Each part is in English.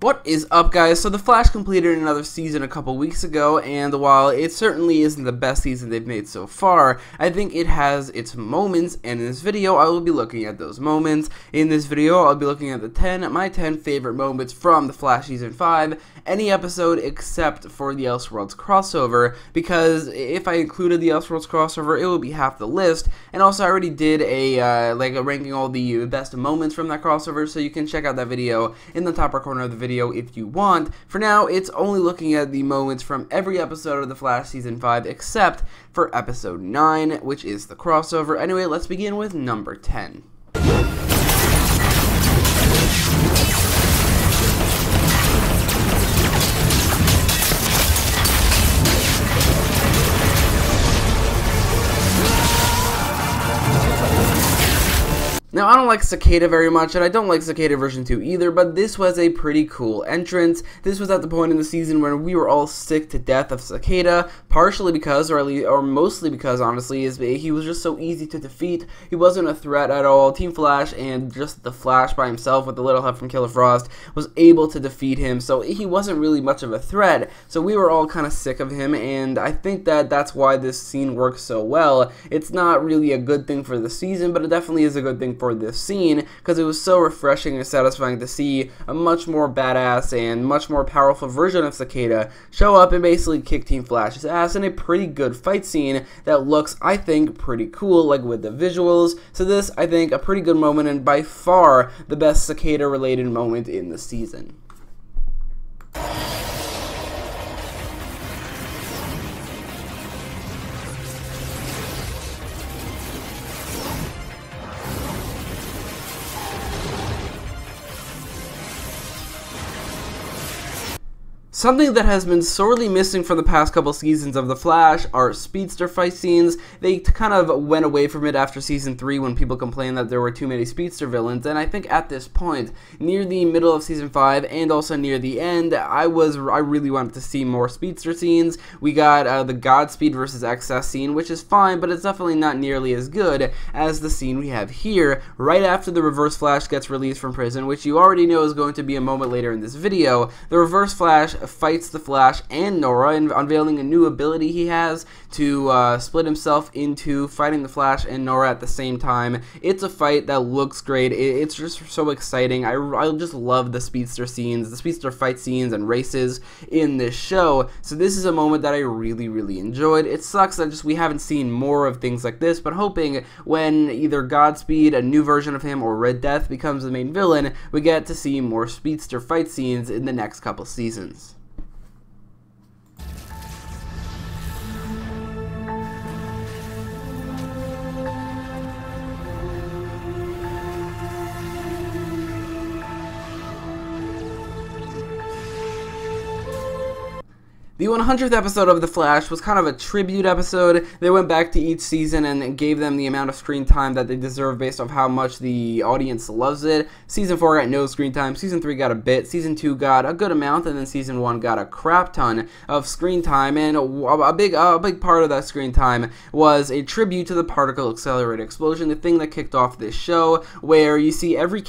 What is up, guys? So The Flash completed another season a couple weeks ago, and while it certainly isn't the best season they've made so far, I think it has its moments, and in this video I will be looking at those moments. In this video I'll be looking at my 10 favorite moments from The Flash Season 5, any episode except for the Elseworlds crossover, because if I included the Elseworlds crossover it would be half the list, and also I already did a ranking all the best moments from that crossover, so you can check out that video in the top right corner of the video if you want. For now, it's only looking at the moments from every episode of The Flash Season 5 except for Episode 9, which is the crossover. Anyway, let's begin with number 10. Now, I don't like Cicada very much, and I don't like Cicada version 2 either, but this was a pretty cool entrance. This was at the point in the season where we were all sick to death of Cicada, partially because, or mostly because, honestly, he was just so easy to defeat. He wasn't a threat at all. Team Flash and just the Flash by himself with a little help from Killer Frost was able to defeat him, so he wasn't really much of a threat. So we were all kind of sick of him, and I think that's why this scene works so well. It's not really a good thing for the season, but it definitely is a good thing for this scene, because it was so refreshing and satisfying to see a much more badass and much more powerful version of Cicada show up and basically kick Team Flash's ass in a pretty good fight scene that looks, I think, pretty cool, like with the visuals. So this, I think, a pretty good moment, and by far the best Cicada related moment in the season. Something that has been sorely missing from the past couple seasons of The Flash are Speedster fight scenes. They kind of went away from it after Season 3 when people complained that there were too many Speedster villains, and I think at this point, near the middle of Season 5 and also near the end, I really wanted to see more Speedster scenes. We got the Godspeed versus XS scene, which is fine, but it's definitely not nearly as good as the scene we have here, right after the Reverse Flash gets released from prison, which you already know is going to be a moment later in this video. The Reverse Flash fights the Flash and Nora, and unveiling a new ability he has to split himself into fighting the Flash and Nora at the same time. It's a fight that looks great. It's just so exciting. I just love the Speedster scenes, the Speedster fight scenes and races in this show. So this is a moment that I really enjoyed. It sucks that we haven't seen more of things like this, but hoping when either Godspeed, a new version of him, or Red Death becomes the main villain, we get to see more Speedster fight scenes in the next couple seasons. The 100th episode of The Flash was kind of a tribute episode. They went back to each season and gave them the amount of screen time that they deserve based off how much the audience loves it. Season 4 got no screen time, Season 3 got a bit, Season 2 got a good amount, and then Season 1 got a crap ton of screen time, and a big part of that screen time was a tribute to the particle accelerator explosion, the thing that kicked off this show, where you see every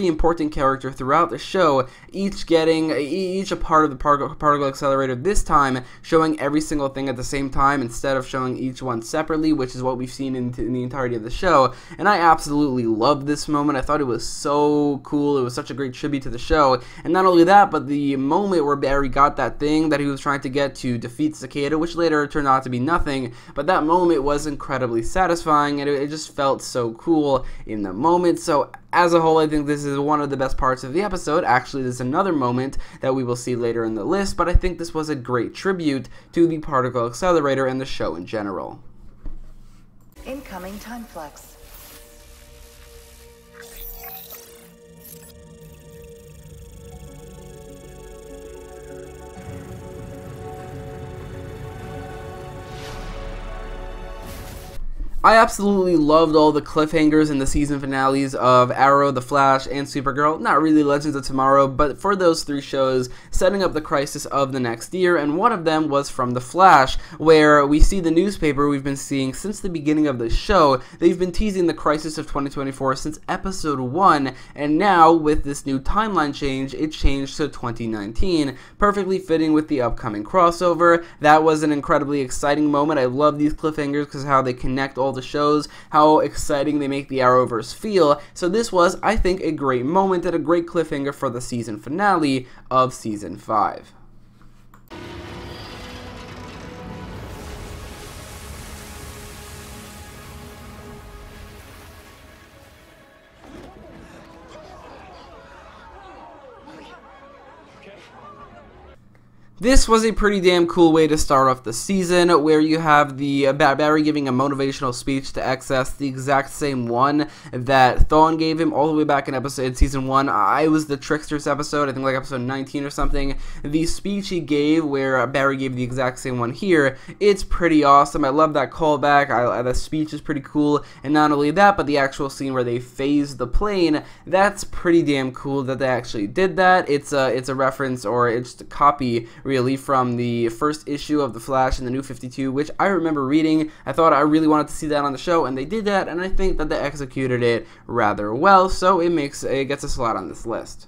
important character throughout the show, each a part of the particle accelerator, this time showing every single thing at the same time instead of showing each one separately, which is what we've seen in the entirety of the show, and I absolutely loved this moment. I thought it was so cool. It was such a great tribute to the show, and not only that, but the moment where Barry got that thing that he was trying to get to defeat Cicada, which later turned out to be nothing, but that moment was incredibly satisfying, and it just felt so cool in the moment. So as a whole, I think this is one of the best parts of the episode. Actually, there's another moment that we will see later in the list, but I think this was a great tribute to the particle accelerator and the show in general. Incoming time flux. I absolutely loved all the cliffhangers in the season finales of Arrow, The Flash, and Supergirl. Not really Legends of Tomorrow, but for those 3 shows, setting up the crisis of the next year, and one of them was from The Flash, where we see the newspaper we've been seeing since the beginning of the show. They've been teasing the crisis of 2024 since episode 1, and now, with this new timeline change, it changed to 2019, perfectly fitting with the upcoming crossover. That was an incredibly exciting moment. I love these cliffhangers because how they connect all the shows, how exciting they make the Arrowverse feel. So this was, I think, a great moment and a great cliffhanger for the season finale of season 5. This was a pretty damn cool way to start off the season, where you have the Barry giving a motivational speech to XS, the exact same one that Thawne gave him all the way back in season 1. I was the Tricksters episode, I think like episode 19 or something. The speech he gave, where Barry gave the exact same one here, it's pretty awesome. I love that callback. The speech is pretty cool, and not only that, but the actual scene where they phase the plane, that's pretty damn cool that they actually did that. It's a reference, or it's a copy, really, from the first issue of The Flash in the New 52, which I remember reading. I thought I really wanted to see that on the show, and they did that, and I think that they executed it rather well, so it gets a slot on this list.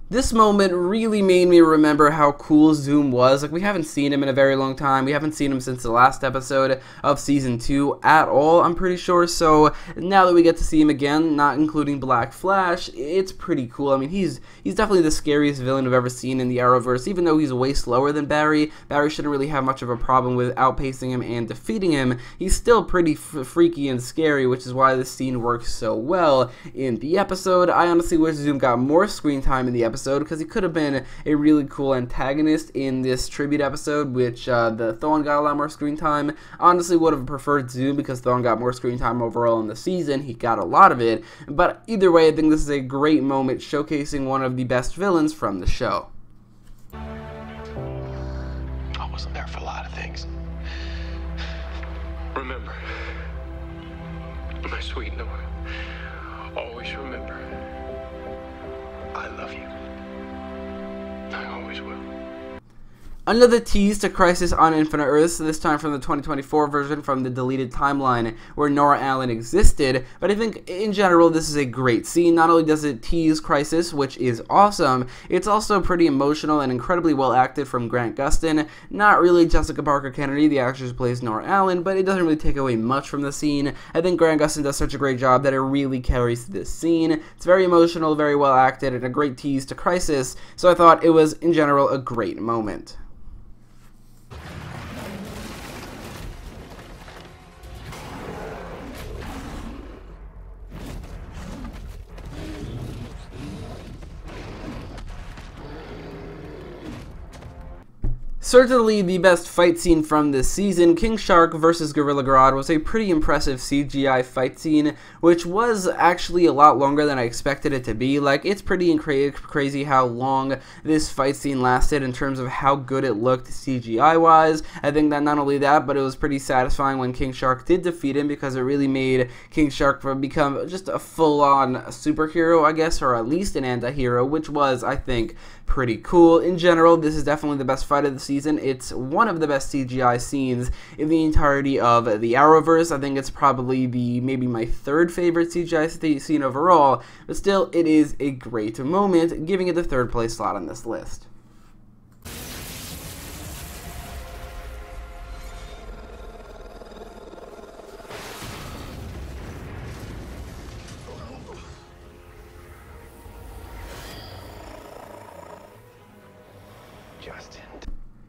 This moment really made me remember how cool Zoom was. Like, we haven't seen him in a very long time. We haven't seen him since the last episode of Season 2 at all, I'm pretty sure. So now that we get to see him again, not including Black Flash, it's pretty cool. I mean, he's definitely the scariest villain I've ever seen in the Arrowverse, even though he's way slower than Barry. Barry shouldn't really have much of a problem with outpacing him and defeating him. He's still pretty freaky and scary, which is why this scene works so well in the episode. I honestly wish Zoom got more screen time in the episode, because he could have been a really cool antagonist in this tribute episode, which the Thawne got a lot more screen time. Honestly, would have preferred Zoom because Thawne got more screen time overall in the season. He got a lot of it, but either way, I think this is a great moment showcasing one of the best villains from the show. I wasn't there for a lot of things. Remember, my sweet Noah, always remember, I love you. I always will. Another tease to Crisis on Infinite Earths, this time from the 2024 version from the deleted timeline where Nora Allen existed, but I think in general this is a great scene. Not only does it tease Crisis, which is awesome, it's also pretty emotional and incredibly well acted from Grant Gustin. Not really Jessica Parker Kennedy, the actress who plays Nora Allen, but it doesn't really take away much from the scene. I think Grant Gustin does such a great job that it really carries this scene. It's very emotional, very well acted, and a great tease to Crisis, so I thought it was in general a great moment. Certainly the best fight scene from this season, King Shark vs. Gorilla Grodd, was a pretty impressive CGI fight scene, which was actually a lot longer than I expected it to be. Like, it's pretty crazy how long this fight scene lasted in terms of how good it looked CGI-wise. I think that not only that, but it was pretty satisfying when King Shark did defeat him, because it really made King Shark become just a full-on superhero, I guess, or at least an anti-hero, which was, I think, pretty cool. In general, this is definitely the best fight of the season. It's one of the best CGI scenes in the entirety of the Arrowverse. I think it's probably maybe my third favorite CGI scene overall, but still, it is a great moment, giving it the third place slot on this list.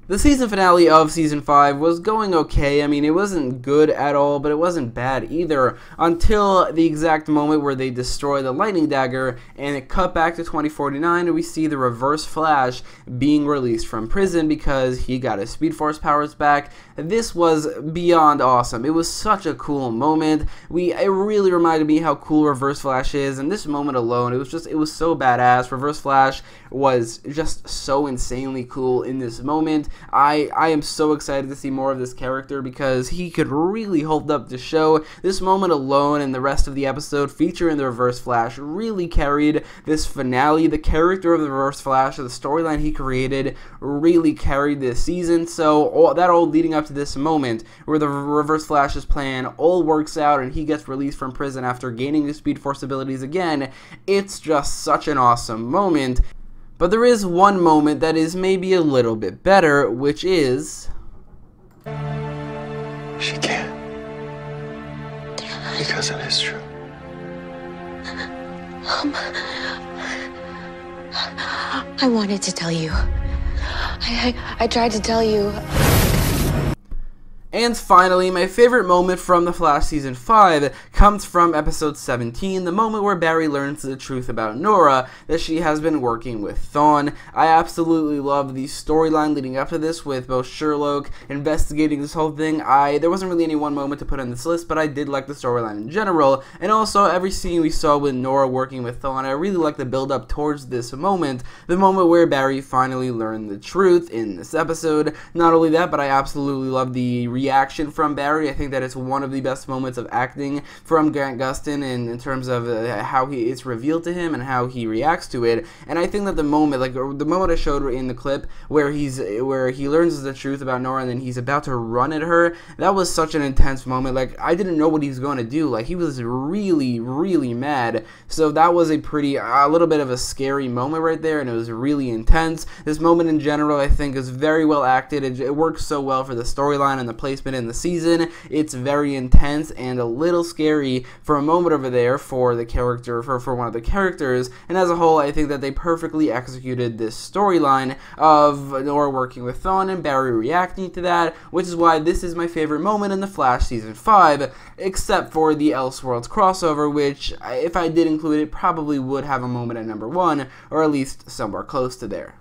The season finale of Season 5 was going okay. I mean, it wasn't good at all, but it wasn't bad either, until the exact moment where they destroy the lightning dagger, and it cut back to 2049, and we see the Reverse Flash being released from prison because he got his Speed Force powers back. This was beyond awesome. It was such a cool moment. It really reminded me how cool Reverse Flash is, and this moment alone, it was so badass. Reverse Flash was just so insanely cool in this moment. I am so excited to see more of this character because he could really hold up the show. This moment alone and the rest of the episode featuring the Reverse Flash really carried this finale. The character of the Reverse Flash, the storyline he created, really carried this season. So all leading up to this moment where the Reverse Flash's plan all works out and he gets released from prison after gaining his Speed Force abilities again, it's just such an awesome moment. But there is one moment that is maybe a little bit better, which is... She can't. Because it is true. I wanted to tell you. I tried to tell you. And finally, my favorite moment from The Flash Season 5 comes from Episode 17, the moment where Barry learns the truth about Nora, that she has been working with Thawne. I absolutely love the storyline leading up to this, with both Sherlock investigating this whole thing. There wasn't really any one moment to put on this list, but I did like the storyline in general, and also every scene we saw with Nora working with Thawne. I really like the build up towards this moment, the moment where Barry finally learned the truth in this episode. Not only that, but I absolutely love the reaction from Barry. I think that it's one of the best moments of acting from Grant Gustin in terms of how it's revealed to him and how he reacts to it. And I think that the moment I showed in the clip where he learns the truth about Nora and then he's about to run at her, that was such an intense moment. Like, I didn't know what he was going to do. Like, he was really, really mad. So that was a little bit of a scary moment right there, and it was really intense. This moment in general, I think, is very well acted. It works so well for the storyline and the placement in the season. It's very intense and a little scary for a moment over there for the character, for one of the characters, and as a whole, I think that they perfectly executed this storyline of Nora working with Thawne and Barry reacting to that, which is why this is my favorite moment in The Flash Season 5, except for the Elseworlds crossover, which, if I did include it, probably would have a moment at number 1, or at least somewhere close to there.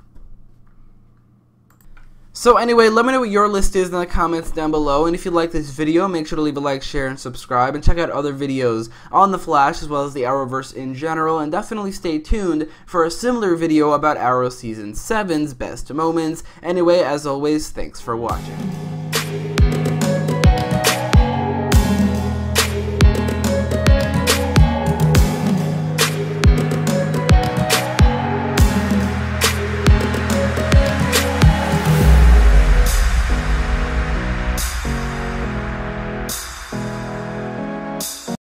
So anyway, let me know what your list is in the comments down below, and if you like this video, make sure to leave a like, share, and subscribe, and check out other videos on The Flash as well as the Arrowverse in general, and definitely stay tuned for a similar video about Arrow Season 7's best moments. Anyway, as always, thanks for watching.